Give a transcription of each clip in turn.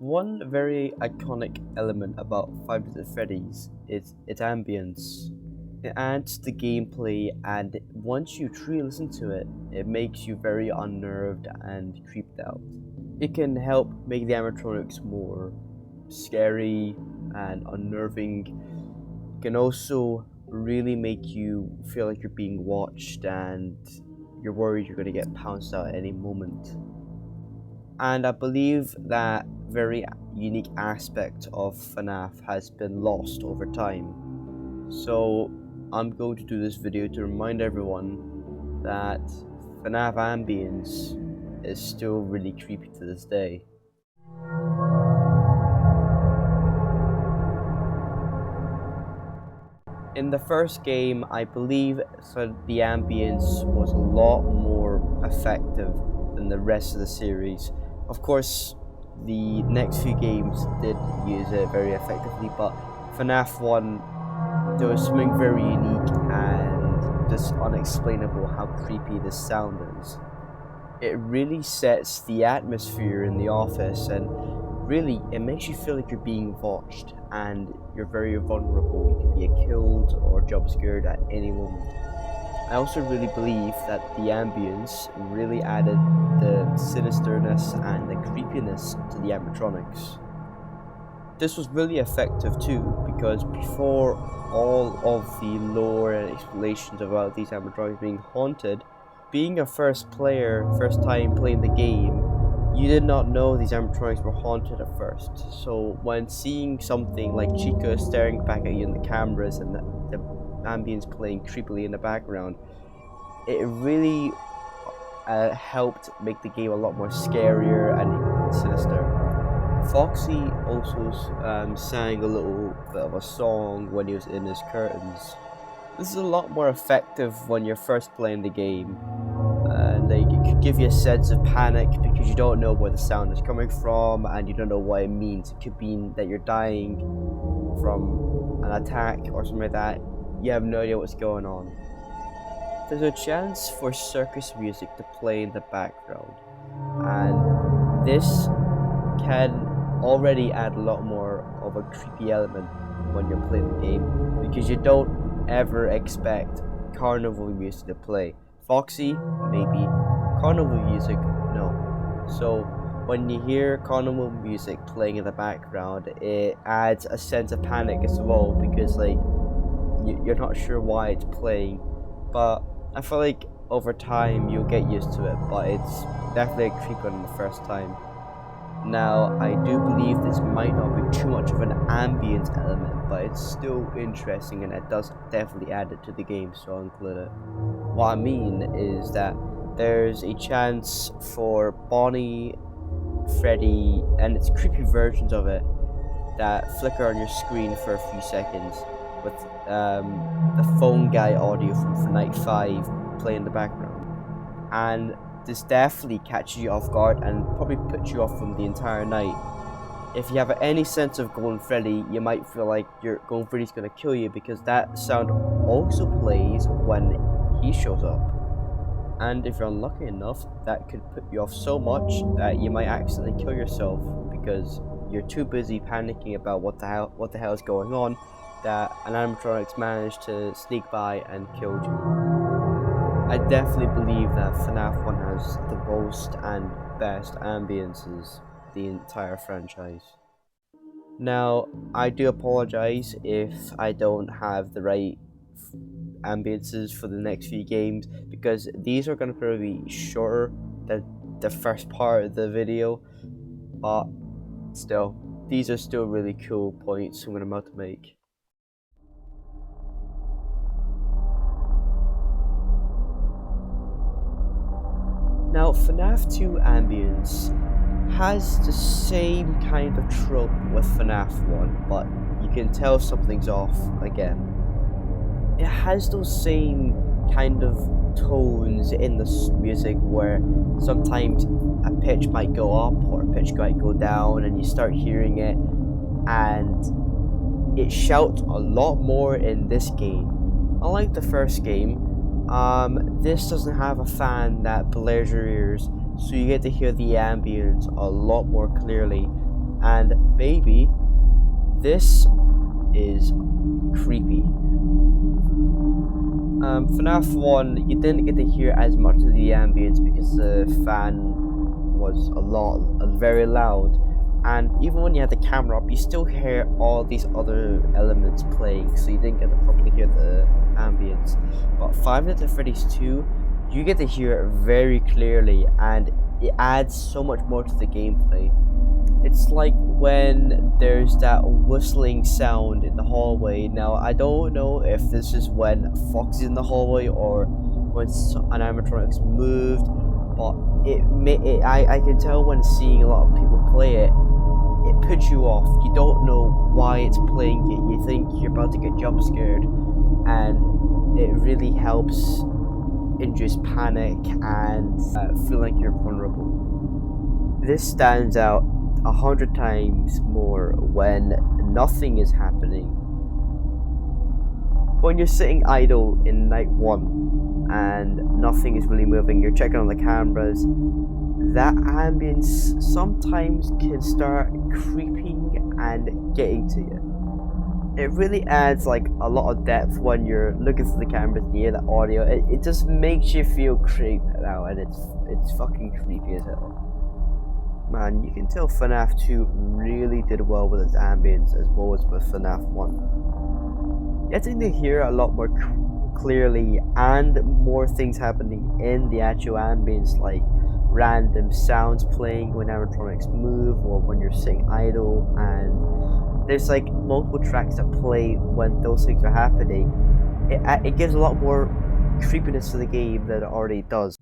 One very iconic element about Five Nights at Freddy's is its ambience. It adds to the gameplay, and once you truly listen to it, it makes you very unnerved and creeped out. It can help make the animatronics more scary and unnerving. It can also really make you feel like you're being watched and you're worried you're going to get pounced out at any moment. And I believe that very unique aspect of FNAF has been lost over time. So I'm going to do this video to remind everyone that FNAF Ambience is still really creepy to this day. In the first game, I believe the ambience was a lot more effective than the rest of the series. Of course, the next few games did use it very effectively, but FNAF 1, there was something very unique and just unexplainable how creepy this sound is. It really sets the atmosphere in the office, and really, it makes you feel like you're being watched and you're very vulnerable. You can be killed or jump scared at any moment. I also really believe that the ambience really added the sinisterness and the creepiness to the animatronics. This was really effective too, because before all of the lore and explanations about these animatronics being haunted, being a first time playing the game, you did not know these animatronics were haunted at first. So when seeing something like Chica staring back at you in the cameras and the ambience playing creepily in the background, it really helped make the game a lot more scarier and sinister. Foxy also sang a little bit of a song when he was in his curtains. This is a lot more effective when you're first playing the game. It could give you a sense of panic because you don't know where the sound is coming from and you don't know what it means. It could mean that you're dying from an attack or something like that. You have no idea what's going on. There's a chance for circus music to play in the background, and this can already add a lot more of a creepy element when you're playing the game, because you don't ever expect carnival music to play. Foxy, maybe. Carnival music, no. So when you hear carnival music playing in the background, it adds a sense of panic as well, because like you're not sure why it's playing. But I feel like over time you'll get used to it, but it's definitely creepy on the first time. Now, I do believe this might not be too much of an ambience element, but it's still interesting and it does definitely add it to the game, so I'll include it. What I mean is that there's a chance for Bonnie, Freddy, and its creepy versions of it that flicker on your screen for a few seconds with the phone guy audio from Night 5 playing in the background. And this definitely catches you off guard and probably puts you off from the entire night. If you have any sense of Golden Freddy, you might feel like your Golden Freddy's gonna kill you, because that sound also plays when he shows up. And if you're unlucky enough, that could put you off so much that you might accidentally kill yourself because you're too busy panicking about what the hell is going on, that an animatronics managed to sneak by and killed you. I definitely believe that FNAF 1 has the most and best ambiences the entire franchise. Now, I do apologize if I don't have the right ambiences for the next few games, because these are going to probably be shorter than the first part of the video, but still, these are still really cool points I'm about to make. Now, FNAF 2 Ambience has the same kind of trope with FNAF 1, but you can tell something's off again. It has those same kind of tones in the music where sometimes a pitch might go up or a pitch might go down and you start hearing it, and it shouts a lot more in this game. Unlike the first game, this doesn't have a fan that blares your ears, so you get to hear the ambience a lot more clearly. And baby, this is creepy. FNAF 1, you didn't get to hear as much of the ambience because the fan was very loud. And even when you had the camera up, you still hear all these other elements playing, so you didn't get to properly hear the ambience. But Five Nights at Freddy's 2, you get to hear it very clearly, and it adds so much more to the gameplay. It's like when there's that whistling sound in the hallway. Now, I don't know if this is when Foxy's in the hallway or when an animatronic's moved, but I can tell when seeing a lot of people play it, it puts you off. You don't know why it's playing it. You think you're about to get jump scared, and it really helps induce panic and feel like you're vulnerable. This stands out 100 times more when nothing is happening. When you're sitting idle in night 1 and nothing is really moving, you're checking on the cameras, that ambience sometimes can start creeping and getting to you. It really adds like a lot of depth when you're looking through the cameras and you hear the audio. It just makes you feel creeped out, and it's fucking creepy as hell. Man, you can tell FNAF 2 really did well with its ambience as well as with FNAF 1. Getting to hear a lot more clearly and more things happening in the actual ambience, like random sounds playing when animatronics move or when you're sitting idle, and there's like multiple tracks that play when those things are happening. It gives a lot more creepiness to the game than it already does.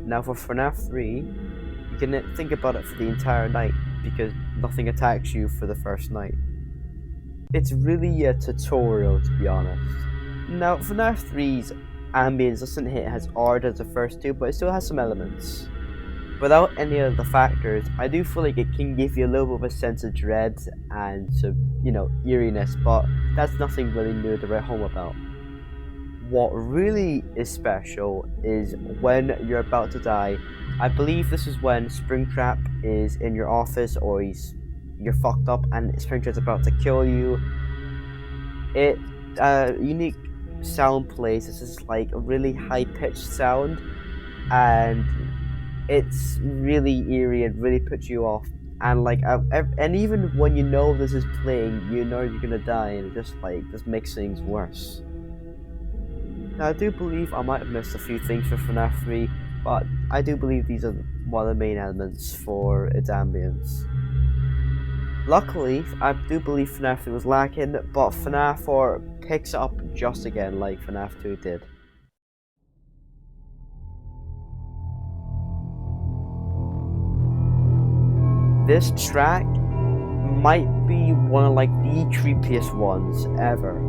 Now for FNAF 3, you can think about it for the entire night because nothing attacks you for the first night. It's really a tutorial, to be honest. Now FNAF 3's ambience doesn't hit as hard as the first two, but it still has some elements. Without any of the factors, I do feel like it can give you a little bit of a sense of dread and some, eeriness, but that's nothing really new to write home about. What really is special is when you're about to die. I believe this is when Springtrap is in your office or you're fucked up and Springtrap's about to kill you. It unique sound plays. This is like a really high-pitched sound, and it's really eerie and really puts you off. And like, and even when you know this is playing, you know you're gonna die, and it just makes things worse. Now, I do believe I might have missed a few things for FNAF 3, but I do believe these are one of the main elements for its ambience. Luckily, I do believe FNAF 3 was lacking, but FNAF 4 picks up just again like FNAF 2 did. This track might be one of like the creepiest ones ever.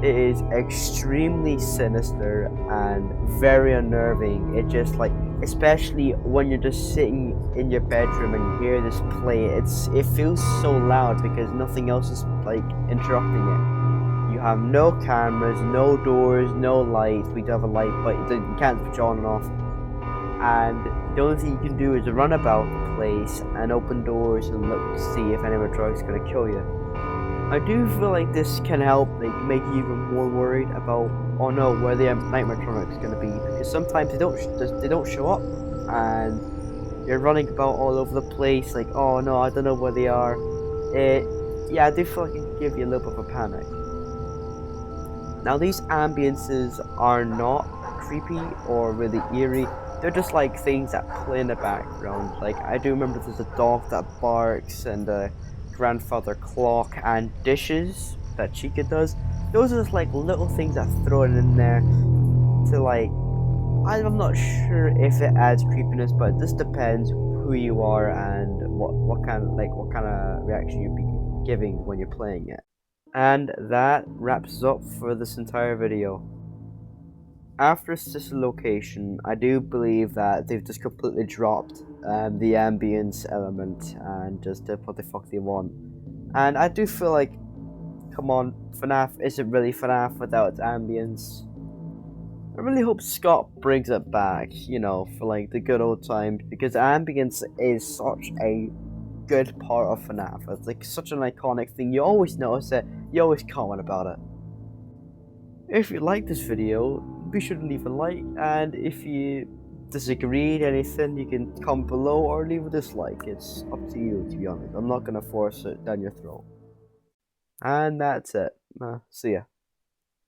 It is extremely sinister and very unnerving. It just like, especially when you're just sitting in your bedroom and you hear this play, it feels so loud because nothing else is like interrupting it. You have no cameras, no doors, no lights. We do have a light, but you can't switch on and off. And the only thing you can do is run about the place and open doors and look to see if any animatronic's gonna kill you. I do feel like this can help make you even more worried about, oh no, where the animatronic's gonna be, because sometimes they don't show up and you're running about all over the place like, oh no, I don't know where they are. Yeah, I do feel like it can give you a little bit of a panic. Now these ambiences are not creepy or really eerie. They're just like things that play in the background. Like, I do remember there's a dog that barks and a grandfather clock and dishes that Chica does. Those are just like little things that throw it in there to like, I'm not sure if it adds creepiness, but it just depends who you are and what kind of reaction you'd be giving when you're playing it. And that wraps up for this entire video. After Sister Location, I do believe that they've just completely dropped the ambience element and just did what the fuck they want. And I do feel like, come on, FNAF isn't really FNAF without its ambience. I really hope Scott brings it back, you know, for like the good old times, because Ambience is such a good part of FNAF. It's like such an iconic thing. You always notice it, you always comment about it. If you like this video, be sure to leave a like, and if you disagree with anything, you can comment below or leave a dislike. It's up to you, to be honest. I'm not gonna force it down your throat. And that's it. See ya.